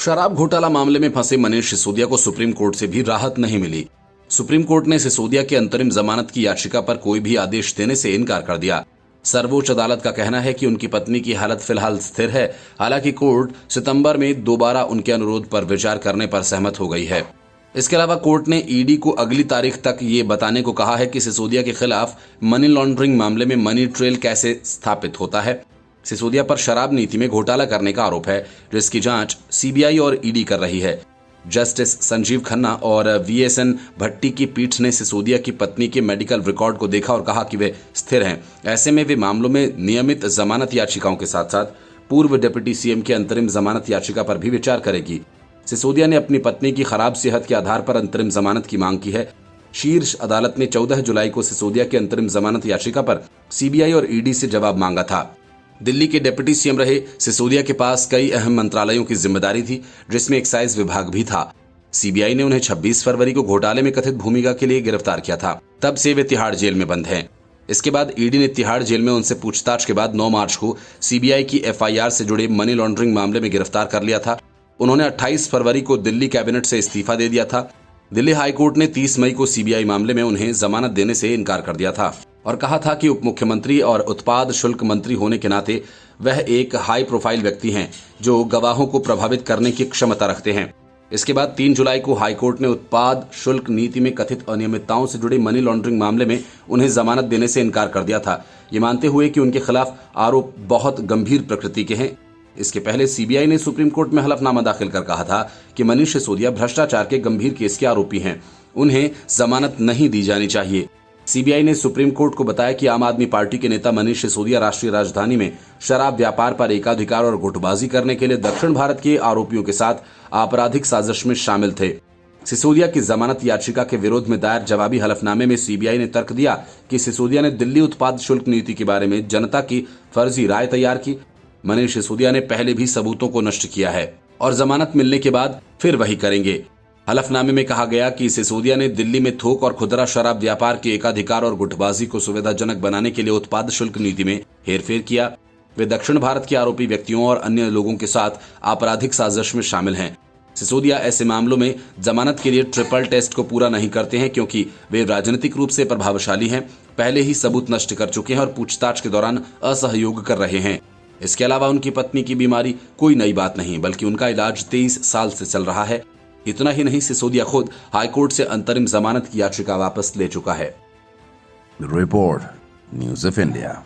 शराब घोटाला मामले में फंसे मनीष सिसोदिया को सुप्रीम कोर्ट से भी राहत नहीं मिली। सुप्रीम कोर्ट ने सिसोदिया की अंतरिम जमानत की याचिका पर कोई भी आदेश देने से इनकार कर दिया। सर्वोच्च अदालत का कहना है कि उनकी पत्नी की हालत फिलहाल स्थिर है। हालांकि कोर्ट सितंबर में दोबारा उनके अनुरोध पर विचार करने पर सहमत हो गई है। इसके अलावा कोर्ट ने ईडी को अगली तारीख तक ये बताने को कहा है कि सिसोदिया के खिलाफ मनी लॉन्ड्रिंग मामले में मनी ट्रेल कैसे स्थापित होता है। सिसोदिया पर शराब नीति में घोटाला करने का आरोप है, जिसकी जांच सीबीआई और ईडी कर रही है। जस्टिस संजीव खन्ना और वीएसएन भट्टी की पीठ ने सिसोदिया की पत्नी के मेडिकल रिकॉर्ड को देखा और कहा कि वे स्थिर हैं। ऐसे में वे मामलों में नियमित जमानत याचिकाओं के साथ साथ पूर्व डिप्टी सीएम की अंतरिम जमानत याचिका पर भी विचार करेगी। सिसोदिया ने अपनी पत्नी की खराब सेहत के आधार पर अंतरिम जमानत की मांग की है। शीर्ष अदालत ने 14 जुलाई को सिसोदिया की अंतरिम जमानत याचिका पर सीबीआई और ईडी से जवाब मांगा था। दिल्ली के डिप्टी सीएम रहे सिसोदिया के पास कई अहम मंत्रालयों की जिम्मेदारी थी, जिसमें एक्साइज विभाग भी था। सीबीआई ने उन्हें 26 फरवरी को घोटाले में कथित भूमिका के लिए गिरफ्तार किया था। तब से वे तिहाड़ जेल में बंद हैं। इसके बाद ईडी ने तिहाड़ जेल में उनसे पूछताछ के बाद 9 मार्च को सीबीआई की एफआईआर से जुड़े मनी लॉन्ड्रिंग मामले में गिरफ्तार कर लिया था। उन्होंने 28 फरवरी को दिल्ली कैबिनेट से इस्तीफा दे दिया था। दिल्ली हाईकोर्ट ने 30 मई को सीबीआई मामले में उन्हें जमानत देने से इनकार कर दिया था और कहा था कि उप मुख्यमंत्री और उत्पाद शुल्क मंत्री होने के नाते वह एक हाई प्रोफाइल व्यक्ति हैं जो गवाहों को प्रभावित करने की क्षमता रखते हैं। इसके बाद 3 जुलाई को हाईकोर्ट ने उत्पाद शुल्क नीति में कथित अनियमितताओं से जुड़े मनी लॉन्ड्रिंग मामले में उन्हें जमानत देने से इनकार कर दिया था, ये मानते हुए कि उनके खिलाफ आरोप बहुत गंभीर प्रकृति के हैं। इसके पहले सीबीआई ने सुप्रीम कोर्ट में हलफनामा दाखिल कर कहा था कि मनीष सिसोदिया भ्रष्टाचार के गंभीर केस के आरोपी हैं, उन्हें जमानत नहीं दी जानी चाहिए। सीबीआई ने सुप्रीम कोर्ट को बताया कि आम आदमी पार्टी के नेता मनीष सिसोदिया राष्ट्रीय राजधानी में शराब व्यापार पर एकाधिकार और गुटबाजी करने के लिए दक्षिण भारत के आरोपियों के साथ आपराधिक साजिश में शामिल थे। सिसोदिया की जमानत याचिका के विरोध में दायर जवाबी हलफनामे में सीबीआई ने तर्क दिया कि सिसोदिया ने दिल्ली उत्पाद शुल्क नीति के बारे में जनता की फर्जी राय तैयार की। मनीष सिसोदिया ने पहले भी सबूतों को नष्ट किया है और जमानत मिलने के बाद फिर वही करेंगे। हलफनामे में कहा गया कि सिसोदिया ने दिल्ली में थोक और खुदरा शराब व्यापार के एकाधिकार और गुटबाजी को सुविधाजनक बनाने के लिए उत्पाद शुल्क नीति में हेरफेर किया। वे दक्षिण भारत के आरोपी व्यक्तियों और अन्य लोगों के साथ आपराधिक साजिश में शामिल हैं। सिसोदिया ऐसे मामलों में जमानत के लिए ट्रिपल टेस्ट को पूरा नहीं करते हैं क्योंकि वे राजनीतिक रूप से प्रभावशाली हैं, पहले ही सबूत नष्ट कर चुके हैं और पूछताछ के दौरान असहयोग कर रहे हैं। इसके अलावा उनकी पत्नी की बीमारी कोई नई बात नहीं, बल्कि उनका इलाज 23 साल से चल रहा है। इतना ही नहीं, सिसोदिया खुद हाईकोर्ट से अंतरिम जमानत की याचिका वापस ले चुका है। Report news of India.